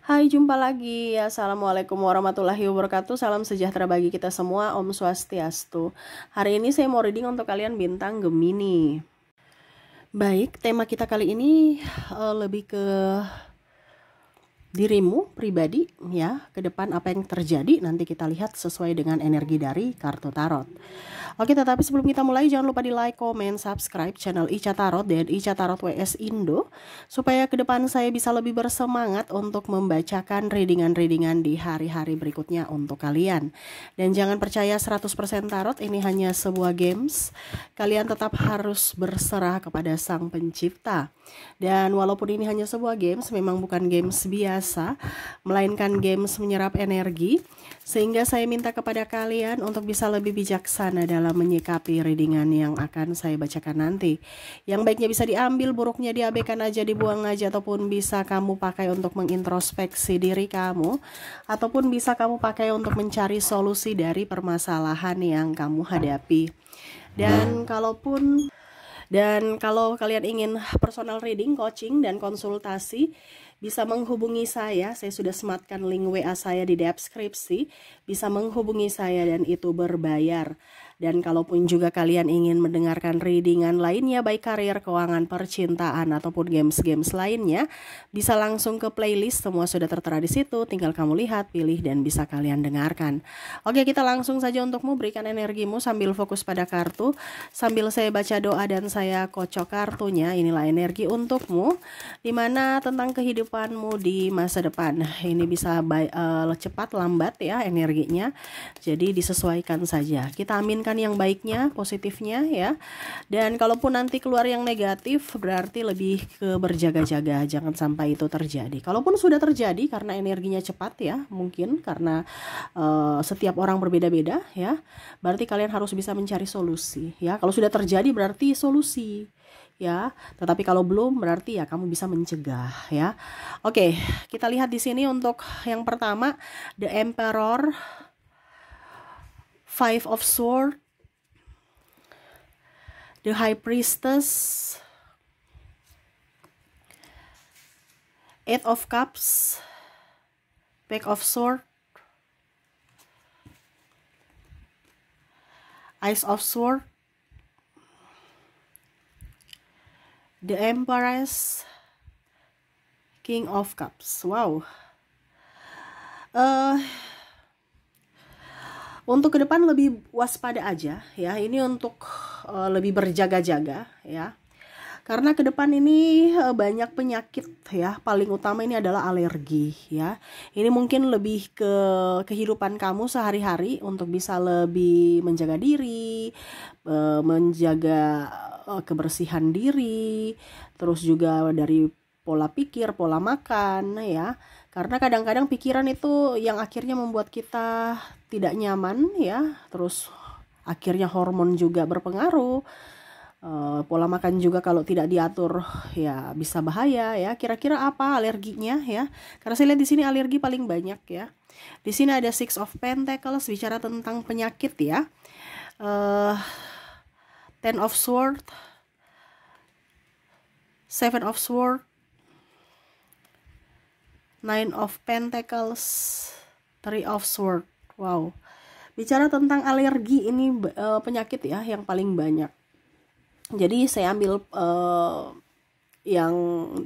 Hai, jumpa lagi. Assalamualaikum warahmatullahi wabarakatuh. Salam sejahtera bagi kita semua. Om Swastiastu. Hari ini saya mau reading untuk kalian bintang Gemini. Baik, tema kita kali ini lebih ke dirimu pribadi ya. Ke depan apa yang terjadi nanti kita lihat sesuai dengan energi dari kartu tarot. Oke, tetapi sebelum kita mulai jangan lupa di like, comment, subscribe channel Ica Tarot dan Ica Tarot WS Indo supaya ke depan saya bisa lebih bersemangat untuk membacakan readingan-readingan di hari-hari berikutnya untuk kalian. Dan jangan percaya 100% tarot ini hanya sebuah games. Kalian tetap harus berserah kepada Sang Pencipta. Dan walaupun ini hanya sebuah games, memang bukan games biasa, melainkan games menyerap energi. Sehingga saya minta kepada kalian untuk bisa lebih bijaksana dalam menyikapi readingan yang akan saya bacakan nanti. Yang baiknya bisa diambil, buruknya diabaikan aja, dibuang aja, ataupun bisa kamu pakai untuk mengintrospeksi diri kamu, ataupun bisa kamu pakai untuk mencari solusi dari permasalahan yang kamu hadapi. Dan kalau kalian ingin personal reading, coaching, dan konsultasi, bisa menghubungi saya. Saya sudah sematkan link WA saya di deskripsi. Bisa menghubungi saya dan itu berbayar. Dan kalaupun juga kalian ingin mendengarkan readingan lainnya, baik karir, keuangan, percintaan, ataupun games-games lainnya, bisa langsung ke playlist. Semua sudah tertera di situ. Tinggal kamu lihat, pilih, dan bisa kalian dengarkan. Oke, kita langsung saja untukmu. Berikan energimu sambil fokus pada kartu. Sambil saya baca doa dan saya kocok kartunya. Inilah energi untukmu, dimana tentang kehidupanmu di masa depan. Ini bisa cepat lambat ya energinya. Jadi disesuaikan saja. Kita aminkan yang baiknya, positifnya ya. Dan kalaupun nanti keluar yang negatif, berarti lebih ke berjaga-jaga, jangan sampai itu terjadi. Kalaupun sudah terjadi karena energinya cepat ya, mungkin karena setiap orang berbeda-beda ya, berarti kalian harus bisa mencari solusi ya. Kalau sudah terjadi berarti solusi ya, tetapi kalau belum berarti ya kamu bisa mencegah ya. Oke, kita lihat di sini untuk yang pertama, The Emperor, Five of Swords, The High Priestess, Eight of Cups, Pack of Swords, Ace of Swords, The Empress, King of Cups. Wow. Untuk ke depan lebih waspada aja ya. Ini untuk lebih berjaga-jaga ya. Karena ke depan ini banyak penyakit ya. Paling utama ini adalah alergi ya. Ini mungkin lebih ke kehidupan kamu sehari-hari untuk bisa lebih menjaga diri, menjaga kebersihan diri, terus juga dari pola pikir, pola makan ya. Karena kadang-kadang pikiran itu yang akhirnya membuat kita tidak nyaman ya. Terus akhirnya hormon juga berpengaruh. Pola makan juga kalau tidak diatur ya bisa bahaya ya. Kira-kira apa alerginya ya? Karena saya lihat di sini alergi paling banyak ya. Di sini ada Six of Pentacles, bicara tentang penyakit ya. Ten of Swords, Seven of Swords, Nine of Pentacles, Three of Swords. Wow. Bicara tentang alergi ini penyakit ya yang paling banyak. Jadi saya ambil yang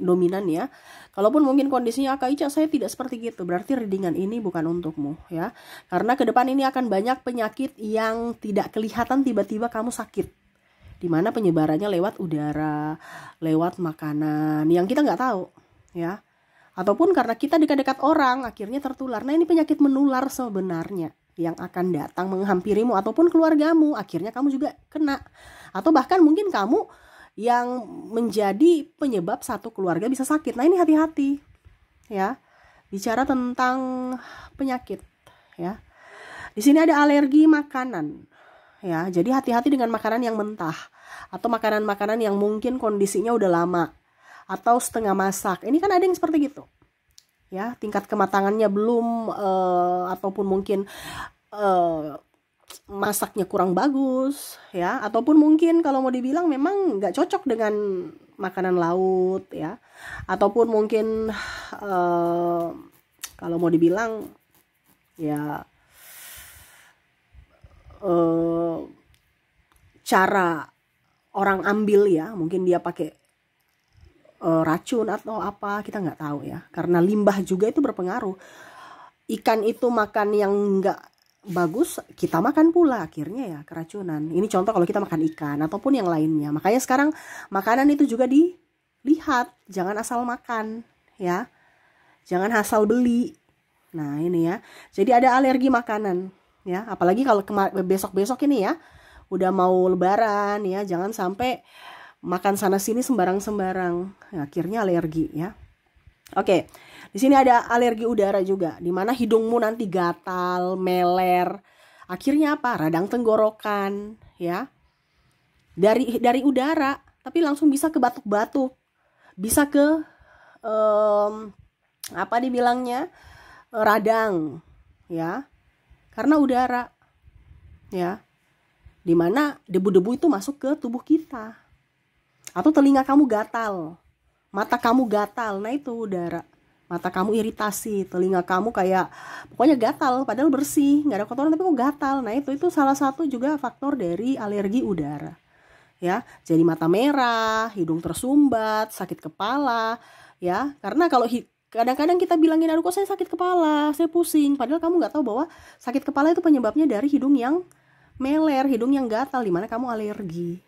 dominan ya. Kalaupun mungkin kondisinya Kak Ica saya tidak seperti gitu, berarti readingan ini bukan untukmu ya. Karena ke depan ini akan banyak penyakit yang tidak kelihatan, tiba-tiba kamu sakit. Dimana penyebarannya lewat udara, lewat makanan yang kita nggak tahu ya. Ataupun karena kita dekat-dekat orang akhirnya tertular. Nah, ini penyakit menular sebenarnya yang akan datang menghampirimu ataupun keluargamu, akhirnya kamu juga kena. Atau bahkan mungkin kamu yang menjadi penyebab satu keluarga bisa sakit. Nah, ini hati-hati ya. Bicara tentang penyakit ya. Di sini ada alergi makanan ya. Jadi hati-hati dengan makanan yang mentah atau makanan-makanan yang mungkin kondisinya udah lama atau setengah masak. Ini kan ada yang seperti gitu ya, tingkat kematangannya belum ataupun mungkin masaknya kurang bagus ya, ataupun mungkin kalau mau dibilang memang nggak cocok dengan makanan laut ya, ataupun mungkin Kalau mau dibilang ya cara orang ambil ya, mungkin dia pakai racun atau apa, kita nggak tahu ya. Karena limbah juga itu berpengaruh. Ikan itu makan yang nggak bagus, kita makan pula, akhirnya ya keracunan. Ini contoh kalau kita makan ikan ataupun yang lainnya. Makanya sekarang makanan itu juga dilihat, jangan asal makan ya, jangan asal beli. Nah ini ya, jadi ada alergi makanan ya, apalagi kalau besok-besok ini ya, udah mau lebaran ya, jangan sampai makan sana sini sembarang-sembarang, ya, akhirnya alergi ya. Oke, di sini ada alergi udara juga, dimana hidungmu nanti gatal, meler, akhirnya apa? Radang tenggorokan ya, dari udara, tapi langsung bisa ke batuk-batuk, bisa ke apa dibilangnya, radang ya, karena udara ya, dimana debu-debu itu masuk ke tubuh kita. Atau telinga kamu gatal, mata kamu gatal, nah itu udara. Mata kamu iritasi, telinga kamu kayak pokoknya gatal, padahal bersih, nggak ada kotoran tapi kok gatal. Nah itu salah satu juga faktor dari alergi udara ya. Jadi mata merah, hidung tersumbat, sakit kepala ya. Karena kalau kadang-kadang kita bilangin, aduh kok saya sakit kepala, saya pusing, padahal kamu nggak tahu bahwa sakit kepala itu penyebabnya dari hidung yang meler, hidung yang gatal, dimana kamu alergi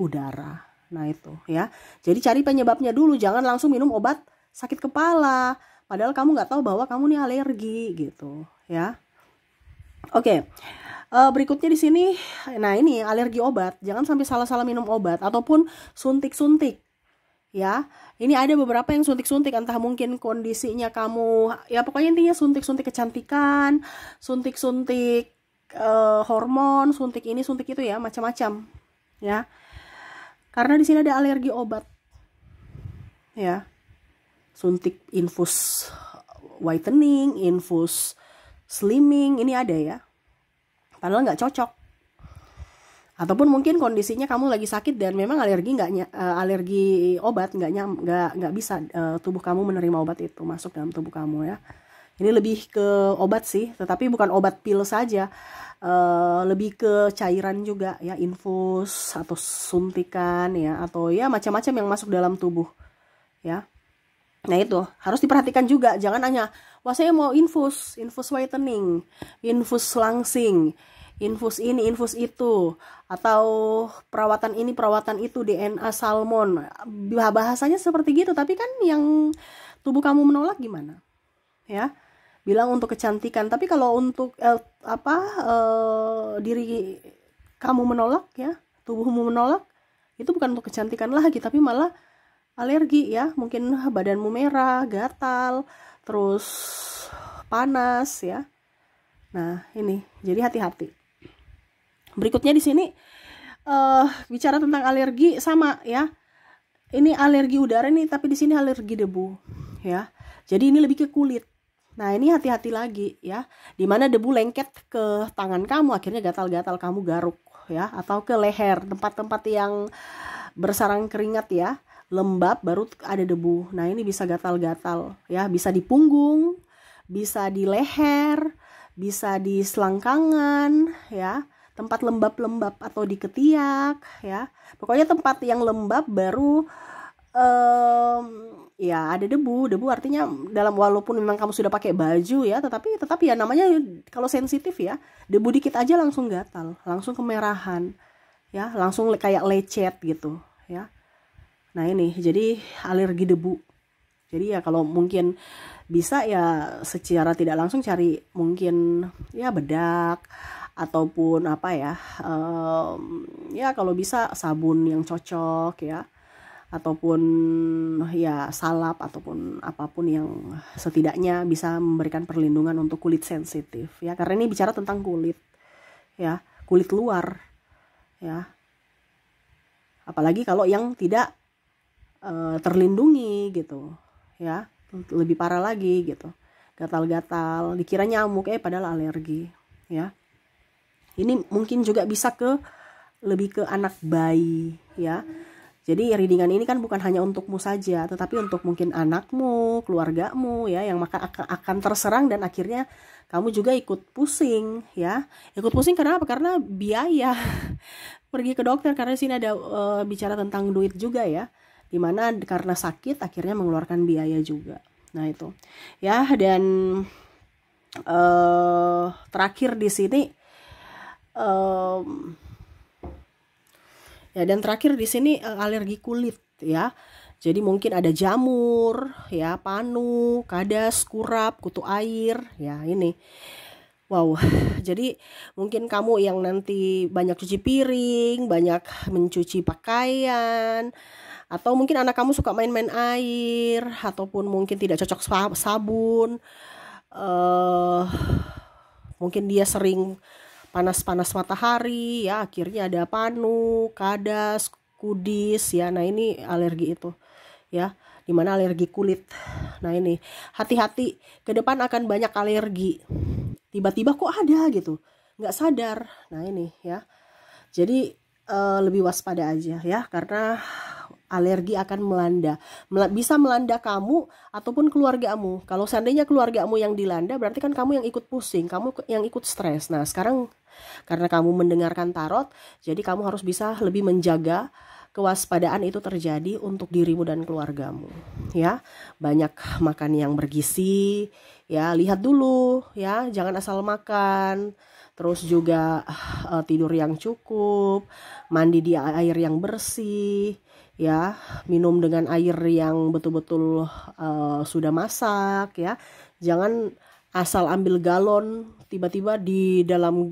udara. Nah itu ya, jadi cari penyebabnya dulu, jangan langsung minum obat sakit kepala padahal kamu nggak tahu bahwa kamu nih alergi gitu ya. Oke, berikutnya di sini, nah ini alergi obat, jangan sampai salah-salah minum obat ataupun suntik-suntik ya. Ini ada beberapa yang suntik-suntik, entah mungkin kondisinya kamu ya, pokoknya intinya suntik-suntik kecantikan, suntik-suntik hormon, suntik ini suntik itu ya, macam-macam ya. Karena di sini ada alergi obat ya, suntik infus whitening, infus slimming, ini ada ya, padahal nggak cocok. Ataupun mungkin kondisinya kamu lagi sakit dan memang alergi alergi obat nggak bisa tubuh kamu menerima obat itu masuk dalam tubuh kamu ya. Ini lebih ke obat sih, tetapi bukan obat pil saja, lebih ke cairan juga ya, infus atau suntikan ya, atau ya macam-macam yang masuk dalam tubuh ya. Nah itu harus diperhatikan juga, jangan hanya wah saya mau infus whitening, infus langsing, infus ini, infus itu, atau perawatan ini, perawatan itu, DNA salmon, bahasanya seperti gitu, tapi kan yang tubuh kamu menolak gimana ya. Bilang untuk kecantikan, tapi kalau untuk diri kamu menolak ya, tubuhmu menolak, itu bukan untuk kecantikan lagi, tapi malah alergi ya. Mungkin badanmu merah, gatal, terus panas ya. Nah ini, jadi hati-hati. Berikutnya di sini bicara tentang alergi sama ya. Ini alergi udara nih, tapi di sini alergi debu ya. Jadi ini lebih ke kulit. Nah ini hati-hati lagi ya, dimana debu lengket ke tangan kamu, akhirnya gatal-gatal, kamu garuk ya, atau ke leher, tempat-tempat yang bersarang keringat ya, lembab baru ada debu. Nah ini bisa gatal-gatal ya, bisa di punggung, bisa di leher, bisa di selangkangan ya, tempat lembab-lembab, atau di ketiak ya, pokoknya tempat yang lembab baru ya ada debu artinya dalam, walaupun memang kamu sudah pakai baju ya, tetapi ya namanya kalau sensitif ya, debu dikit aja langsung gatal, langsung kemerahan ya, langsung kayak lecet gitu ya. Nah ini jadi alergi debu. Jadi ya kalau mungkin bisa ya secara tidak langsung cari mungkin ya bedak ataupun apa ya, ya kalau bisa sabun yang cocok ya, ataupun ya salap, ataupun apapun yang setidaknya bisa memberikan perlindungan untuk kulit sensitif ya, karena ini bicara tentang kulit ya, kulit luar ya, apalagi kalau yang tidak terlindungi gitu ya, lebih parah lagi gitu, gatal-gatal, dikira nyamuk padahal alergi ya. Ini mungkin juga bisa lebih ke anak bayi ya. Jadi readingan ini kan bukan hanya untukmu saja, tetapi untuk mungkin anakmu, keluargamu ya, yang maka akan terserang dan akhirnya kamu juga ikut pusing ya. Ikut pusing karena apa? Karena biaya pergi ke dokter, karena sini ada bicara tentang duit juga ya. Dimana karena sakit akhirnya mengeluarkan biaya juga. Nah itu ya. Dan terakhir di sini ya, dan terakhir di sini alergi kulit ya. Jadi mungkin ada jamur ya, panu, kadas, kurap, kutu air ya ini. Wow, jadi mungkin kamu yang nanti banyak cuci piring, banyak mencuci pakaian, atau mungkin anak kamu suka main-main air, ataupun mungkin tidak cocok sabun, mungkin dia sering panas-panas matahari ya, akhirnya ada panu, kadas, kudis ya. Nah ini alergi itu ya, dimana alergi kulit. Nah ini hati-hati, ke depan akan banyak alergi, tiba-tiba kok ada gitu, nggak sadar. Nah ini ya, jadi lebih waspada aja ya, karena alergi akan bisa melanda kamu ataupun keluargamu. Kalau seandainya keluargamu yang dilanda, berarti kan kamu yang ikut pusing, kamu yang ikut stres. Nah sekarang karena kamu mendengarkan tarot, jadi kamu harus bisa lebih menjaga kewaspadaan itu terjadi untuk dirimu dan keluargamu ya. Banyak makan yang bergizi ya, lihat dulu ya, jangan asal makan. Terus juga tidur yang cukup, mandi di air yang bersih ya, minum dengan air yang betul-betul sudah masak ya. Jangan asal ambil galon, tiba-tiba di dalam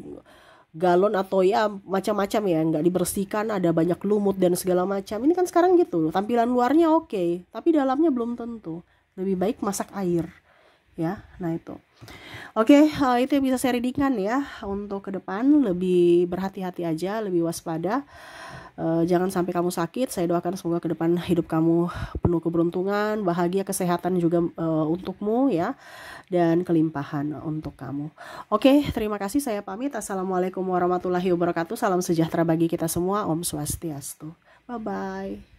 galon atau ya macam-macam ya, nggak dibersihkan, ada banyak lumut dan segala macam. Ini kan sekarang gitu, tampilan luarnya oke, tapi dalamnya belum tentu. Lebih baik masak air ya. Nah itu oke, itu yang bisa saya readingkan ya. Untuk ke depan lebih berhati-hati aja, lebih waspada. Jangan sampai kamu sakit. Saya doakan semoga ke depan hidup kamu penuh keberuntungan, bahagia, kesehatan juga untukmu ya, dan kelimpahan untuk kamu. Oke, terima kasih, saya pamit. Assalamualaikum warahmatullahi wabarakatuh. Salam sejahtera bagi kita semua. Om Swastiastu. Bye bye.